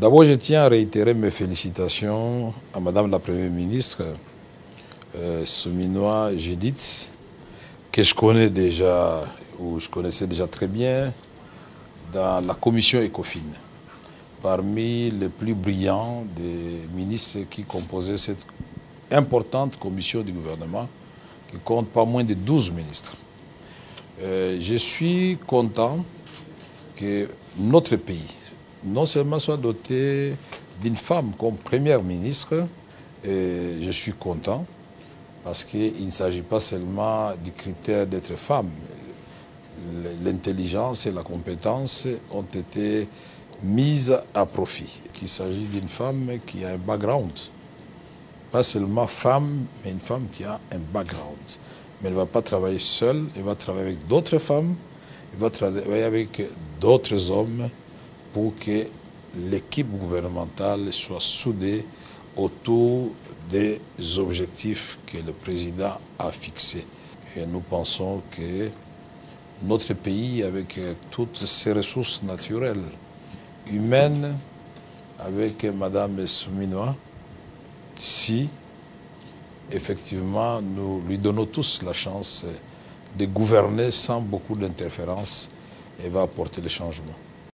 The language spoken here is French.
D'abord, je tiens à réitérer mes félicitations à Madame la Première ministre, Souminois Judith, que je connais déjà, ou je connaissais déjà très bien, dans la commission ECOFIN, parmi les plus brillants des ministres qui composaient cette importante commission du gouvernement, qui compte pas moins de 12 ministres. Je suis content que notre pays, non seulement soit doté d'une femme comme première ministre, et je suis content parce qu'il ne s'agit pas seulement du critère d'être femme. L'intelligence et la compétence ont été mises à profit. Il s'agit d'une femme qui a un background, pas seulement femme, mais une femme qui a un background. Mais elle ne va pas travailler seule, elle va travailler avec d'autres femmes, elle va travailler avec d'autres hommes pour que l'équipe gouvernementale soit soudée autour des objectifs que le président a fixés. Et nous pensons que notre pays, avec toutes ses ressources naturelles, humaines, avec Madame Souminois, si effectivement nous lui donnons tous la chance de gouverner sans beaucoup d'interférences, elle va apporter le changement.